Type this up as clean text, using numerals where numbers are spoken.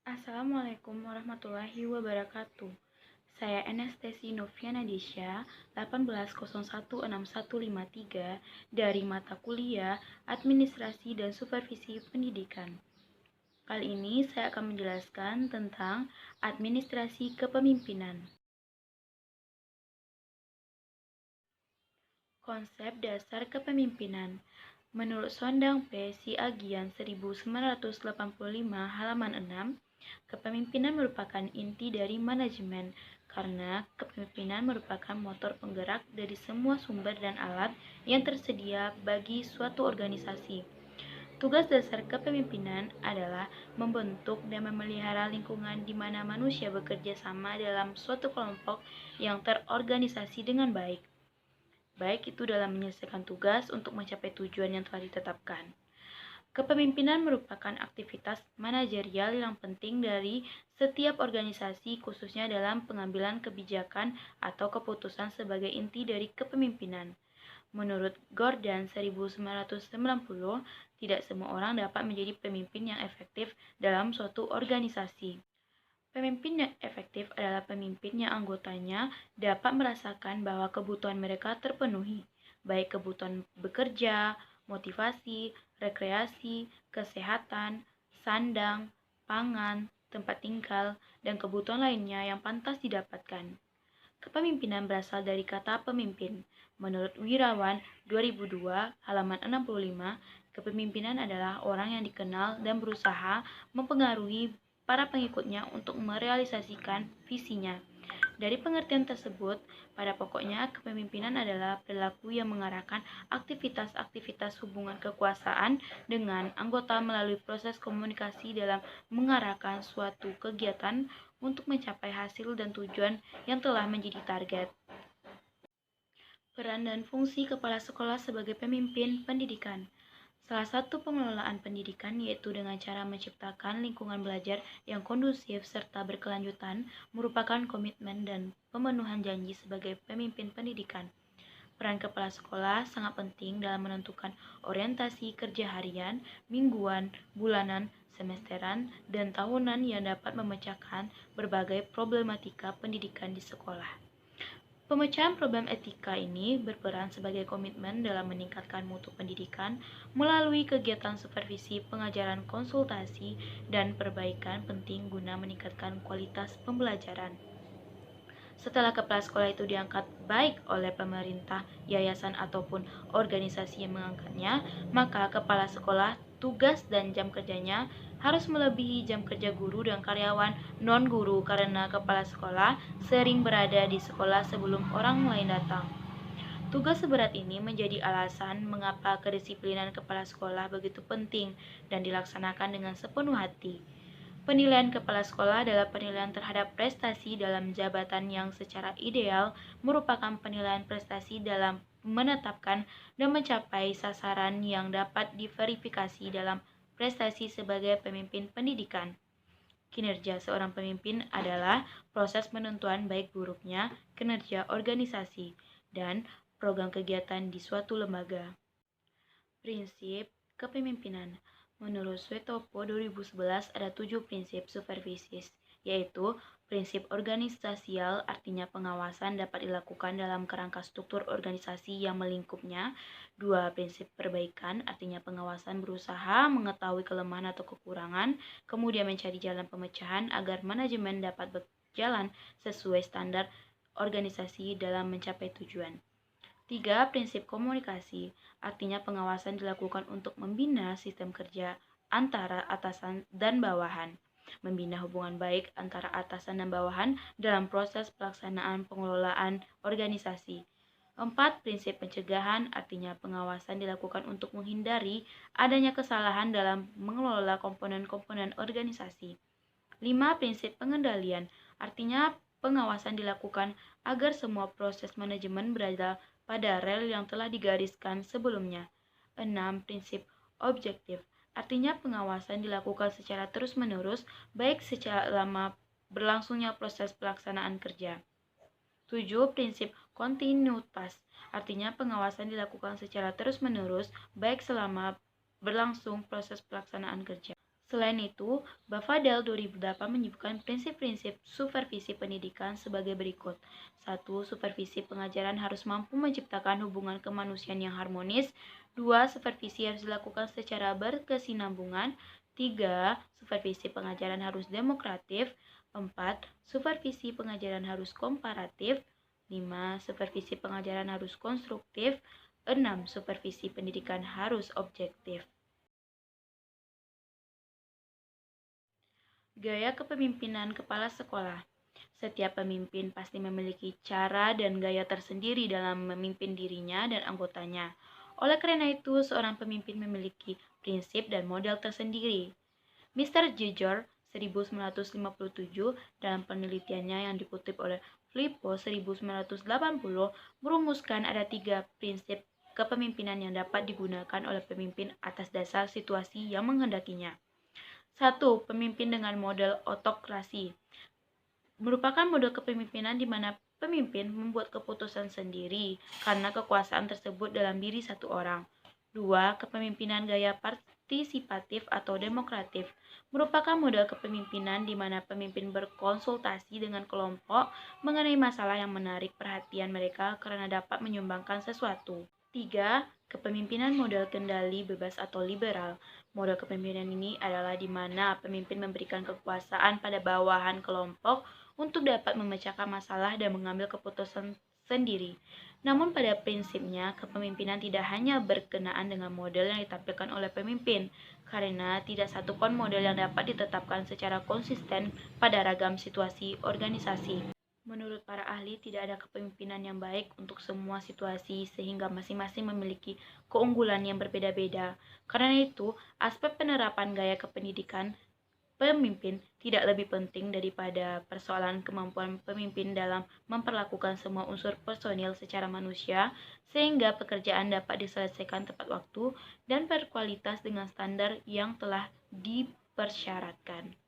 Assalamualaikum warahmatullahi wabarakatuh. Saya Anastasi Noviana Desya, 18016153 dari mata kuliah Administrasi dan Supervisi Pendidikan. Kali ini saya akan menjelaskan tentang administrasi kepemimpinan. Konsep dasar kepemimpinan. Menurut Sondang P. Siagian 1985 halaman 6, kepemimpinan merupakan inti dari manajemen karena kepemimpinan merupakan motor penggerak dari semua sumber dan alat yang tersedia bagi suatu organisasi. Tugas dasar kepemimpinan adalah membentuk dan memelihara lingkungan di mana manusia bekerja sama dalam suatu kelompok yang terorganisasi dengan baik, baik itu dalam menyelesaikan tugas untuk mencapai tujuan yang telah ditetapkan. Kepemimpinan merupakan aktivitas manajerial yang penting dari setiap organisasi, khususnya dalam pengambilan kebijakan atau keputusan sebagai inti dari kepemimpinan. Menurut Gordon 1990, tidak semua orang dapat menjadi pemimpin yang efektif dalam suatu organisasi. Pemimpin yang efektif adalah pemimpin yang anggotanya dapat merasakan bahwa kebutuhan mereka terpenuhi, baik kebutuhan bekerja, motivasi, rekreasi, kesehatan, sandang, pangan, tempat tinggal, dan kebutuhan lainnya yang pantas didapatkan. Kepemimpinan berasal dari kata pemimpin. Menurut Wirawan 2002 halaman 65, kepemimpinan adalah orang yang dikenal dan berusaha mempengaruhi para pengikutnya untuk merealisasikan visinya. Dari pengertian tersebut, pada pokoknya kepemimpinan adalah perilaku yang mengarahkan aktivitas-aktivitas hubungan kekuasaan dengan anggota melalui proses komunikasi dalam mengarahkan suatu kegiatan untuk mencapai hasil dan tujuan yang telah menjadi target. Peran dan fungsi kepala sekolah sebagai pemimpin pendidikan. Salah satu pengelolaan pendidikan yaitu dengan cara menciptakan lingkungan belajar yang kondusif serta berkelanjutan merupakan komitmen dan pemenuhan janji sebagai pemimpin pendidikan. Peran kepala sekolah sangat penting dalam menentukan orientasi kerja harian, mingguan, bulanan, semesteran, dan tahunan yang dapat memecahkan berbagai problematika pendidikan di sekolah. Pemecahan problem etika ini berperan sebagai komitmen dalam meningkatkan mutu pendidikan melalui kegiatan supervisi, pengajaran, konsultasi, dan perbaikan penting guna meningkatkan kualitas pembelajaran. Setelah kepala sekolah itu diangkat baik oleh pemerintah, yayasan, ataupun organisasi yang mengangkatnya, maka kepala sekolah tugas dan jam kerjanya harus melebihi jam kerja guru dan karyawan non-guru karena kepala sekolah sering berada di sekolah sebelum orang lain datang. Tugas seberat ini menjadi alasan mengapa kedisiplinan kepala sekolah begitu penting dan dilaksanakan dengan sepenuh hati. Penilaian kepala sekolah adalah penilaian terhadap prestasi dalam jabatan yang secara ideal merupakan penilaian prestasi dalam menetapkan dan mencapai sasaran yang dapat diverifikasi dalam prestasi sebagai pemimpin pendidikan. Kinerja seorang pemimpin adalah proses penentuan baik buruknya kinerja organisasi dan program kegiatan di suatu lembaga. Prinsip kepemimpinan. Menurut Swetopo 2011 ada 7 prinsip supervisis, yaitu prinsip organisasial artinya pengawasan dapat dilakukan dalam kerangka struktur organisasi yang melingkupnya. 2. Prinsip perbaikan artinya pengawasan berusaha mengetahui kelemahan atau kekurangan, kemudian mencari jalan pemecahan agar manajemen dapat berjalan sesuai standar organisasi dalam mencapai tujuan. 3. Prinsip komunikasi, artinya pengawasan dilakukan untuk membina sistem kerja antara atasan dan bawahan, membina hubungan baik antara atasan dan bawahan dalam proses pelaksanaan pengelolaan organisasi. 4. Prinsip pencegahan, artinya pengawasan dilakukan untuk menghindari adanya kesalahan dalam mengelola komponen-komponen organisasi. 5. Prinsip pengendalian, artinya pengawasan dilakukan agar semua proses manajemen berada pada rel yang telah digariskan sebelumnya. 6. Prinsip objektif, artinya pengawasan dilakukan secara terus-menerus, baik selama berlangsungnya proses pelaksanaan kerja. 7. Prinsip kontinuitas, artinya pengawasan dilakukan secara terus-menerus, baik selama berlangsung proses pelaksanaan kerja. Selain itu, Bafadal 2008 menyebutkan prinsip-prinsip supervisi pendidikan sebagai berikut. 1. Supervisi pengajaran harus mampu menciptakan hubungan kemanusiaan yang harmonis. 2. Supervisi harus dilakukan secara berkesinambungan. 3. Supervisi pengajaran harus demokratif. 4. Supervisi pengajaran harus komparatif. 5. Supervisi pengajaran harus konstruktif. 6. Supervisi pendidikan harus objektif. Gaya kepemimpinan kepala sekolah. Setiap pemimpin pasti memiliki cara dan gaya tersendiri dalam memimpin dirinya dan anggotanya. Oleh karena itu, seorang pemimpin memiliki prinsip dan model tersendiri. Mr. Jejor 1957 dalam penelitiannya yang dikutip oleh Filippo 1980 merumuskan ada 3 prinsip kepemimpinan yang dapat digunakan oleh pemimpin atas dasar situasi yang menghendakinya. 1. Pemimpin dengan model otokrasi merupakan model kepemimpinan di mana pemimpin membuat keputusan sendiri karena kekuasaan tersebut dalam diri satu orang. 2. Kepemimpinan gaya partisipatif atau demokratif merupakan model kepemimpinan di mana pemimpin berkonsultasi dengan kelompok mengenai masalah yang menarik perhatian mereka karena dapat menyumbangkan sesuatu. 3. Kepemimpinan model kendali bebas atau liberal. Model kepemimpinan ini adalah di mana pemimpin memberikan kekuasaan pada bawahan kelompok untuk dapat memecahkan masalah dan mengambil keputusan sendiri. Namun pada prinsipnya, kepemimpinan tidak hanya berkenaan dengan model yang ditampilkan oleh pemimpin, karena tidak satupun model yang dapat ditetapkan secara konsisten pada ragam situasi organisasi. Menurut para ahli, tidak ada kepemimpinan yang baik untuk semua situasi sehingga masing-masing memiliki keunggulan yang berbeda-beda. Karena itu, aspek penerapan gaya kependidikan pemimpin tidak lebih penting daripada persoalan kemampuan pemimpin dalam memperlakukan semua unsur personil secara manusia sehingga pekerjaan dapat diselesaikan tepat waktu dan berkualitas dengan standar yang telah dipersyaratkan.